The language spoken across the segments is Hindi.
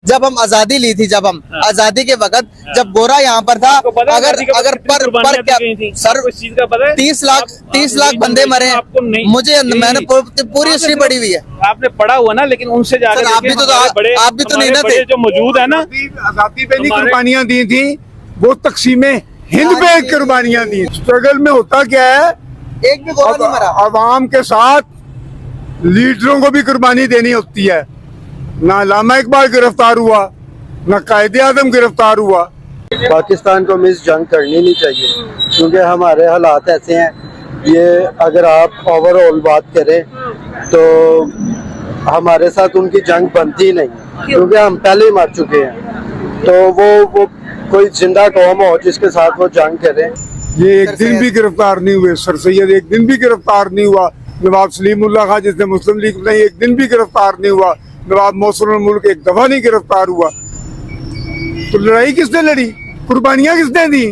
जब हम आजादी ली थी, जब हम आजादी के वक्त जब गोरा यहाँ पर था, अगर पर क्या सर 30 लाख बंदे मरे, मुझे मैंने पूरी हिस्ट्री पढ़ी हुई है। आपने पढ़ा हुआ ना, लेकिन उनसे जाकर आप भी तो नहीं ना थे जो मौजूद है ना। आजादी पे नहीं कुर्बानियां दी थी, वो तकसीमे हिंद पे कुर्बानियां दी। स्ट्रगल में होता क्या है, एक भी गोरा नहीं मरा। अवाम के साथ लीडरों को भी कुर्बानी देनी होती है। ना अल्लामा इकबाल गिरफ्तार हुआ, ना कायदे आज़म गिरफ्तार हुआ। पाकिस्तान को मिस जंग करनी नहीं चाहिए, क्योंकि हमारे हालात ऐसे हैं। ये अगर आप ओवरऑल बात करें तो हमारे साथ उनकी जंग बनती नहीं, क्योंकि हम पहले ही मर चुके हैं। तो वो कोई जिंदा कौम हो जिसके साथ वो जंग करें। ये एक दिन भी गिरफ्तार नहीं हुए। सर सैयद एक दिन भी गिरफ्तार नहीं हुआ। नवाब सलीमुल्लाह खां जिसने मुस्लिम लीग बनाई, एक दिन भी गिरफ्तार नहीं हुआ। नवाब मोहसिनुल मुल्क एक दफा नहीं गिरफ्तार हुआ। तो लड़ाई किसने लड़ी, कुर्बानियां किसने दी?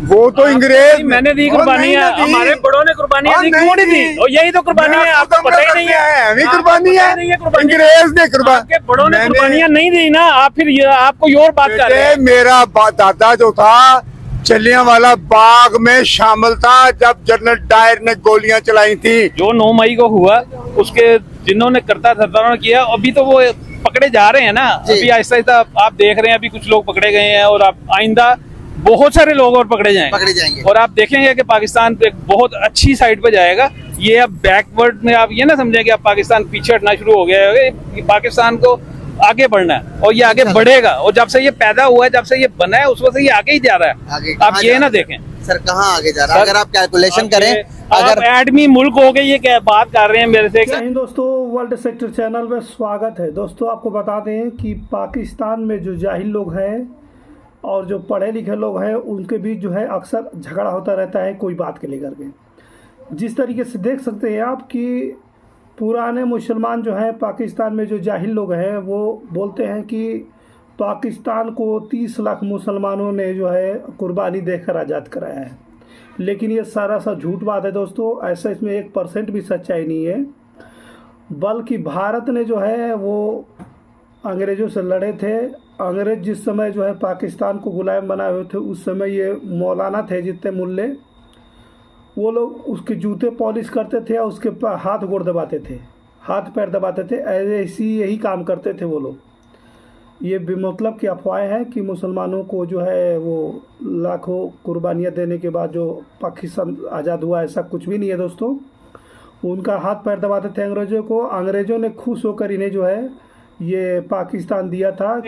वो तो अंग्रेज। मैंने दी कुर्बानियां, हमारे बड़ों ने कुर्बानियां दी, क्यों नहीं दी? और यही तो कुर्बानियां है, आपको पता ही नहीं है। कुर्बानी है अंग्रेज ने आपके बड़ों ने कुर्बानियां नहीं दी ना। आप फिर आपको और बात कर रहे हैं। मेरा दादा जो था जलियांवाला बाग में शामिल था जब जनरल डायर ने गोलियां चलाई थी। जो 9 मई को हुआ, उसके जिन्होंने करता धर्तारण किया, अभी तो वो पकड़े जा रहे हैं ना। अभी आहिस्ता आहिस्ता आप देख रहे हैं, अभी कुछ लोग पकड़े गए हैं और आप आइंदा बहुत सारे लोग और पकड़े जाएंगे। और आप देखेंगे कि पाकिस्तान एक बहुत अच्छी साइड पे जाएगा। ये अब बैकवर्ड में आप ये ना समझें कि अब पाकिस्तान पीछे हटना शुरू हो गया है। पाकिस्तान को आगे बढ़ना है और ये आगे बढ़ेगा। और जब से ये पैदा हुआ है, जब से ये बना है, उस वक्त से ये आगे ही जा रहा है। आप ये ना देखें सर कहाँ आगे जा रहा है। अगर आप कैलकुलेशन करें, अगर एडमी मुल्क हो गए, ये क्या बात कर रहे हैं मेरे से। दोस्तों, वर्ल्ड सेक्टर चैनल में स्वागत है। दोस्तों, आपको बता दें कि पाकिस्तान में जो जाहिल लोग हैं और जो पढ़े लिखे लोग हैं, उनके बीच जो है अक्सर झगड़ा होता रहता है कोई बात के लेकर के। जिस तरीके से देख सकते हैं आप कि पुराने मुसलमान जो हैं पाकिस्तान में, जो जाहिल लोग हैं, वो बोलते हैं कि पाकिस्तान को 30 लाख मुसलमानों ने जो है कुर्बानी देकर आज़ाद कराया है। लेकिन ये सारा सा झूठ बात है दोस्तों। ऐसा इसमें 1% भी सच्चाई नहीं है। बल्कि भारत ने जो है वो अंग्रेज़ों से लड़े थे। अंग्रेज़ जिस समय जो है पाकिस्तान को गुलाम बनाए हुए थे, उस समय ये मौलाना थे जितने मुल्ले, वो लोग उसके जूते पॉलिश करते थे और उसके हाथ गोड़ दबाते थे, हाथ पैर दबाते थे। ऐसे यही काम करते थे वो लोग। ये बेमतलब की अफवाहें हैं कि मुसलमानों को जो है वो लाखों कुर्बानियाँ देने के बाद जो पाकिस्तान आज़ाद हुआ, ऐसा कुछ भी नहीं है दोस्तों। उनका हाथ पैर दबाते थे अंग्रेज़ों को। अंग्रेज़ों ने खुश होकर इन्हें जो है ये पाकिस्तान दिया था।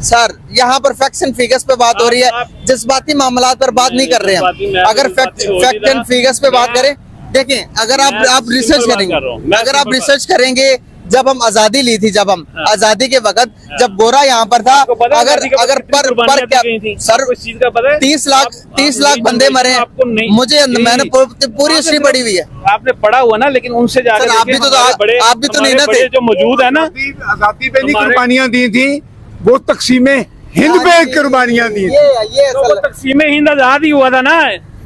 सर यहाँ पर फैक्ट्स एंड फिगर्स पे बात हो रही है, जज्बाती मामलात पर बात नहीं कर रहे हैं। अगर फैक्ट एंड फिगर्स पे बात करें, देखें, अगर आप रिसर्च करेंगे, जब हम आजादी ली थी, जब हम आजादी के वक्त जब गोरा यहाँ पर था, अगर पर क्या सर 30 लाख बंदे मरे, मुझे मैंने पूरी हिस्ट्री पढ़ी हुई है। आपने पढ़ा हुआ ना, लेकिन उनसे जाकर आप भी तो नहीं ना थे जो मौजूद है ना। आजादी पे नहीं कुर्बानियां दी थी, वो तकसीमे हिंद पे कुर्बानियां दी। वो तकसीमे हिंद आजाद ही हुआ था ना,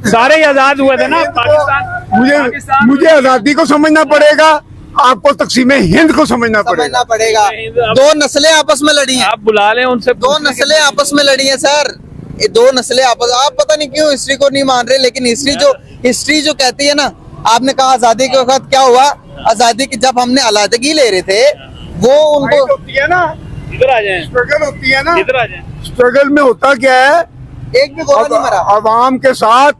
सारे आजाद हुए थे ना पाकिस्तान। मुझे आजादी को समझना पड़ेगा, आपको तकसीमे हिंद को समझना पड़ेगा। 2 नस्लें आपस में लड़ी हैं। आप बुला लें उनसे। 2 नस्लें आपस में लड़ी हैं सर। ये 2 नस्लें आपस, आप पता नहीं क्यों हिस्ट्री को नहीं मान रहे। लेकिन हिस्ट्री जो कहती है ना, आपने कहा आजादी के वक्त क्या हुआ, आजादी की जब हमने अलहदगी ले रहे थे, वो उनको होती है ना, इधर आ जाए, स्ट्रगल होती है ना, इधर आ जाए। स्ट्रगल में होता क्या है, एक भी गोरा नहीं मरा। अवाम के साथ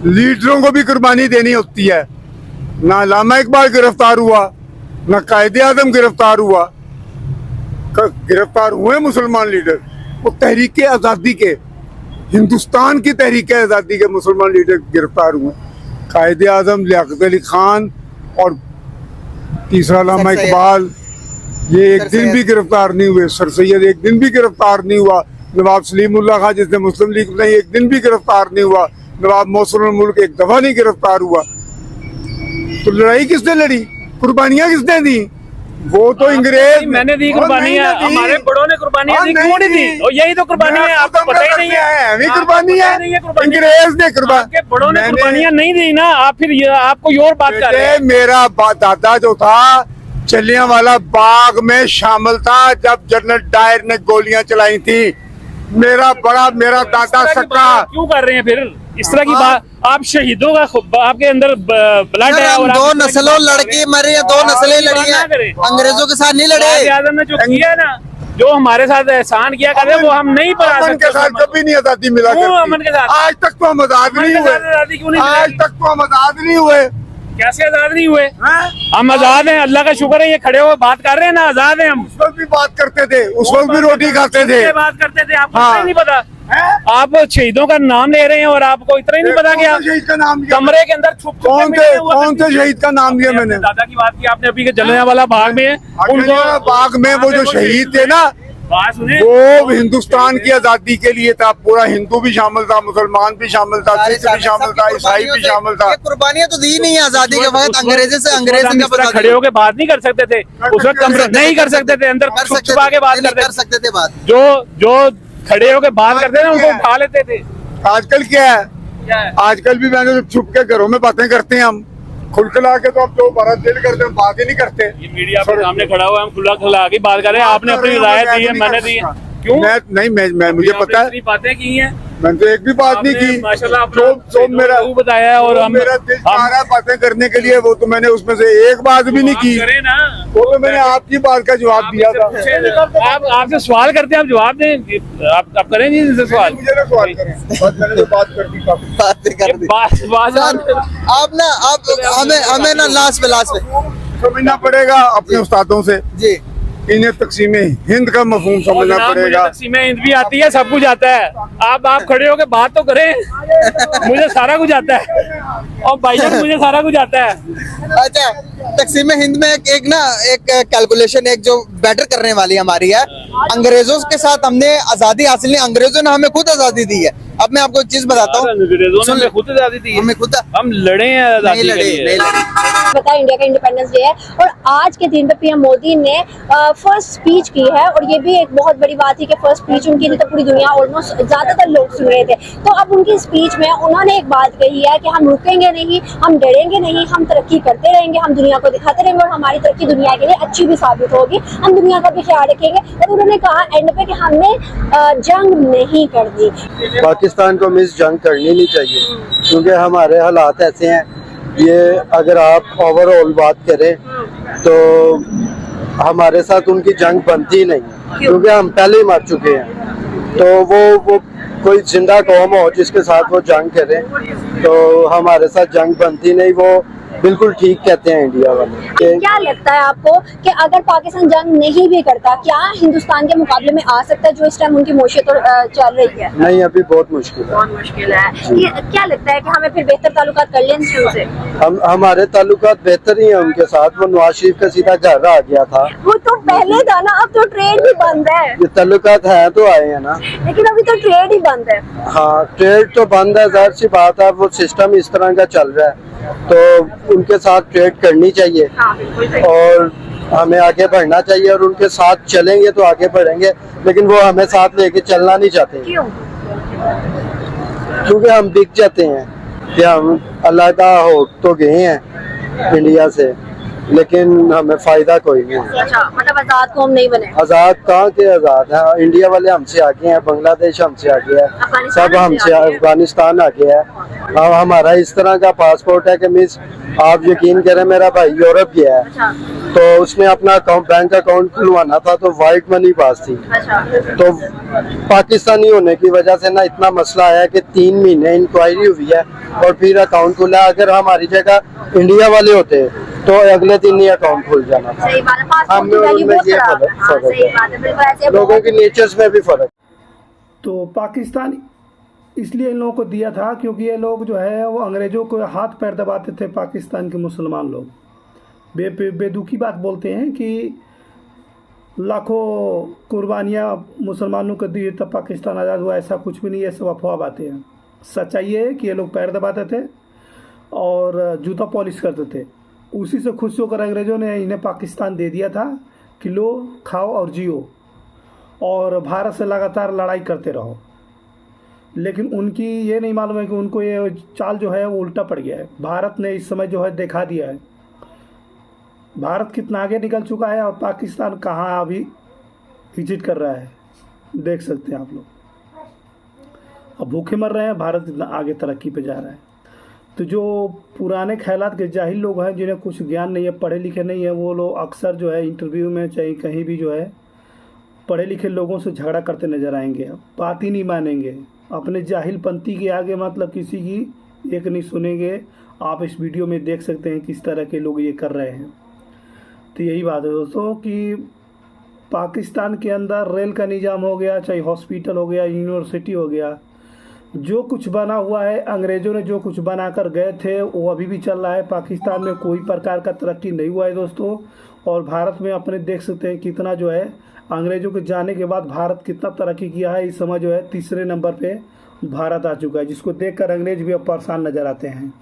लीडरों को भी कुर्बानी देनी होती है। ना अल्लामा इकबाल गिरफ्तार हुआ, ना कायदे आज़म गिरफ्तार हुआ। गिरफ्तार हुए मुसलमान लीडर, वो तहरीक आज़ादी के, हिंदुस्तान की तहरीक आज़ादी के मुसलमान लीडर गिरफ्तार हुए। कायदे आज़म लियाकत अली खान और तीसरा अल्लामा इकबाल, ये एक दिन भी गिरफ्तार नहीं हुए। सर सैयद एक दिन भी गिरफ्तार नहीं हुआ। नवाब सलीमुल्लाह खां जिसने मुस्लिम लीग बनाई, एक दिन भी गिरफ्तार नहीं हुआ। नवाब मोहसिनुल मुल्क एक दफा नहीं गिरफ्तार हुआ। तो लड़ाई किसने लड़ी, कुर्बानियां किसने दी? वो तो अंग्रेज। मैंने दी कुर्बानियां, हमारे बड़ों ने कुर्बानियां दी, क्यों नहीं दी? और यही तो कुर्बानियां है, आपको पता ही नहीं है। कुर्बानी है अंग्रेज ने आपके बड़ों ने कुर्बानियां नहीं दी ना। आप फिर आपको और बात कर रहे हैं। मेरा दादा जो था जलियांवाला बाग में शामिल था जब जनरल डायर ने गोलियां चलाई थी। मेरा दादा सक्का। क्यों कर रहे हैं फिर इस तरह की बात? आप शहीदों का आपके अंदर ब्लड सर, है हम और दो आप नस्लों लड़के मरे हैं, दो नस्लें लड़ी हैं, अंग्रेजों के साथ नहीं लड़े। आजम ने जो किया ना, जो हमारे साथ एहसान किया कर रहे वो हम नहीं पढ़ा अमन सकते। के साथ कभी नहीं आजादी मिला क्यों करती। अमन के साथ? आज तक तो हम आजाद नहीं हुए। आजादी क्यों नहीं आज मिली? तक तो हम आजाद नहीं हुए। कैसे आजाद नहीं हुए? हम आजाद हैं, अल्लाह का शुक्र है। ये खड़े हो बात कर रहे हैं ना, आजाद हैं हम। उस वक्त भी बात करते थे, उस वक्त भी रोटी खाते थे। बात करते थे, आपको हाँ। इतना ही नहीं पता। आप शहीदों का नाम ले रहे हैं और आपको इतना ही नहीं पता कि आप शहीद का नाम लिया? कमरे के अंदर छुप छुप कौन के थे मिले हुआ कौन से शहीद का नाम लिया मैंने? दादा की बात की आपने अभी के जलियांवाला बाग में उनको बाग में वो जो शहीद थे ना, बात सुने, वो हिंदुस्तान की आजादी के लिए था। पूरा हिंदू भी शामिल था, मुसलमान भी शामिल था, सिख भी शामिल था, ईसाई भी शामिल था। ये कुर्बानियां तो दी नहीं है आजादी के वक्त। अंग्रेजी से अंग्रेज हम इस तरह खड़े होकर बात नहीं कर सकते थे उस वक्त, नहीं कर सकते थे, अंदर कर छुप सकते छुपा के बात थे, कर करते सकते थे बात। जो खड़े होकर बात करते थे ना, उनको उठा लेते थे। आजकल क्या है? क्या है? आजकल भी मैंने छुप के घरों में बातें करते हैं हम। खुलखला के तो अब जो बात दिल करते हैं बात ही नहीं करते। ये मीडिया के सामने खड़ा हुआ है, हम खुला खुला के बात कर रहे हैं। आपने अपनी राय दी है, मैंने दी है। क्यों? मैं मुझे पता है, बातें की हैं, मैंने तो एक भी बात नहीं की। माशाल्लाह जो मेरा बताया है और मेरा दिल चाह रहा है बातें करने के लिए, वो तो मैंने उसमें से एक बात भी नहीं की। करें ना, वो तो मैंने आपकी बात का जवाब दिया था। आप आपसे सवाल करते हैं, आप जवाब दें। आप करें जी इनसे सवाल। मुझे ना सवाल करें, बस मैंने तो बात कर दी काफी। बातें कर दी। आप ना हमें ना लास्ट पे समझना पड़ेगा अपने उस्तादों से। जी इन्हें तकसीम हिंद का मफहूम समझना पड़ेगा। तकसीम हिंद भी आती है, सब कुछ आता है। आप खड़े होके बात तो करें। मुझे सारा कुछ आता है और भाईजान मुझे सारा कुछ आता है। अच्छा, तकसीम हिंद में एक कैलकुलेशन एक जो बेटर करने वाली हमारी है। अंग्रेजों के साथ हमने आजादी हासिल नहीं, अंग्रेजों ने हमें खुद आजादी दी है। अब मैं आपको एक चीज बताता हूँ, अंग्रेजों ने खुद आजादी दी है, हमें खुद हम लड़े हैं आजादी नहीं के लड़े लिए। नहीं लड़े। पता है इंडिया का इंडिपेंडेंस डे है और आज के दिन पे पीएम मोदी ने फर्स्ट स्पीच की है और ये भी एक बहुत बड़ी बात है कि फर्स्ट स्पीच उनकी नहीं तो पूरी दुनिया ऑलमोस्ट ज्यादातर लोग सुन रहे थे। तो अब उनकी स्पीच में उन्होंने एक बात कही है कि हम रुकेंगे नहीं, हम डरेंगे नहीं, हम तरक्की करते रहेंगे, हम दुनिया को दिखाते रहेंगे और हमारी तरक्की दुनिया के लिए अच्छी भी साबित होगी, हम दुनिया का भी ख्याल रखेंगे। और उन्होंने कहा एंड पे कि हमने जंग नहीं करनी। पाकिस्तान को मिस जंग करनी नहीं चाहिए क्योंकि हमारे हालात ऐसे हैं। ये अगर आप ओवरऑल बात करें तो हमारे साथ उनकी जंग बनती नहीं क्योंकि हम पहले ही मर चुके हैं। तो वो कोई जिंदा कौम हो जिसके साथ वो जंग करे तो हमारे साथ जंग बनती नहीं। वो बिल्कुल ठीक कहते हैं इंडिया वाले। क्या लगता है आपको कि अगर पाकिस्तान जंग नहीं भी करता, क्या हिंदुस्तान के मुकाबले में आ सकता है जो इस टाइम उनकी मौशियत चल रही है? नहीं, अभी बहुत मुश्किल है। बहुत मुश्किल है। क्या लगता है कि हमें फिर बेहतर ताल्लुकात कर लें उनसे? हमारे ताल्लुकात बेहतर ही है उनके साथ। वो नवाज शरीफ का सीधा घर आ गया था। वो तो पहले था ना, अब तो ट्रेड भी बंद है। ये ताल्लुकात है तो आए हैं ना, लेकिन अभी तो ट्रेड ही बंद है। हाँ, ट्रेड तो बंद है, जाहिर सी बात है। वो सिस्टम इस तरह का चल रहा है तो उनके साथ ट्रेड करनी चाहिए हाँ, बिल्कुल सही। और हमें आगे बढ़ना चाहिए और उनके साथ चलेंगे तो आगे बढ़ेंगे। लेकिन वो हमें साथ लेके चलना नहीं चाहते क्यों? क्योंकि हम बिक जाते हैं कि हम अलहदा हो तो गए हैं इंडिया से लेकिन हमें फायदा कोई नहीं है। अच्छा, मतलब आजाद कौम नहीं बने। आजाद कहाँ के आजाद है? इंडिया वाले हमसे आगे हैं, बांग्लादेश हमसे आगे है, सब हमसे, अफगानिस्तान आगे है। हमारा इस तरह का पासपोर्ट है कि मिस आप यकीन करें, मेरा भाई यूरोप गया है अच्छा, तो उसने अपना बैंक अकाउंट खुलवाना था तो वाइट मनी पास थी। अच्छा, तो पाकिस्तानी होने की वजह से ना इतना मसला आया कि 3 महीने इंक्वायरी हुई है और फिर अकाउंट खुला। अगर हमारी जगह इंडिया वाले होते तो अगले दिन ही अकाउंट खुल जाना था। सही बात है। पासपोर्ट हम की वैल्यू उनमें बहुत ये खराब है। हाँ, फर्क सही बात है, बिल्कुल ऐसे लोगों की नेचर्स में भी फर्क। तो पाकिस्तान इसलिए इन लोगों को दिया था क्योंकि ये लोग जो है वो अंग्रेज़ों को हाथ पैर दबाते थे। पाकिस्तान के मुसलमान लोग बेदुखी बात बोलते हैं कि लाखों कुर्बानियाँ मुसलमानों को दी तब पाकिस्तान आज़ाद हुआ। ऐसा कुछ भी नहीं है, सब अफवाह बातें हैं। सच्चाई ये है कि ये लोग पैर दबाते थे और जूता पॉलिश करते थे। उसी से खुश होकर अंग्रेज़ों ने इन्हें पाकिस्तान दे दिया था कि लो, खाओ और जियो और भारत से लगातार लड़ाई करते रहो। लेकिन उनकी ये नहीं मालूम है कि उनको ये चाल जो है वो उल्टा पड़ गया है। भारत ने इस समय जो है दिखा दिया है भारत कितना आगे निकल चुका है और पाकिस्तान कहाँ अभी विजिट कर रहा है, देख सकते हैं आप लोग। अब भूखे मर रहे हैं, भारत इतना आगे तरक्की पे जा रहा है। तो जो पुराने ख्यालात के जाहिल लोग हैं, जिन्हें कुछ ज्ञान नहीं है, पढ़े लिखे नहीं है, वो लोग अक्सर जो है इंटरव्यू में चाहे कहीं भी जो है पढ़े लिखे लोगों से झगड़ा करते नजर आएंगे, बात ही नहीं मानेंगे, अपने जाहिल पंथी के आगे मतलब किसी की एक नहीं सुनेंगे। आप इस वीडियो में देख सकते हैं किस तरह के लोग ये कर रहे हैं। तो यही बात है दोस्तों कि पाकिस्तान के अंदर रेल का निज़ाम हो गया, चाहे हॉस्पिटल हो गया, यूनिवर्सिटी हो गया, जो कुछ बना हुआ है, अंग्रेज़ों ने जो कुछ बना कर गए थे वो अभी भी चल रहा है। पाकिस्तान में कोई प्रकार का तरक्की नहीं हुआ है दोस्तों। और भारत में अपने देख सकते हैं कितना जो है अंग्रेज़ों के जाने के बाद भारत कितना तरक्की किया है। इस समय जो है तीसरे नंबर पे भारत आ चुका है, जिसको देखकर अंग्रेज़ भी अब परेशान नज़र आते हैं।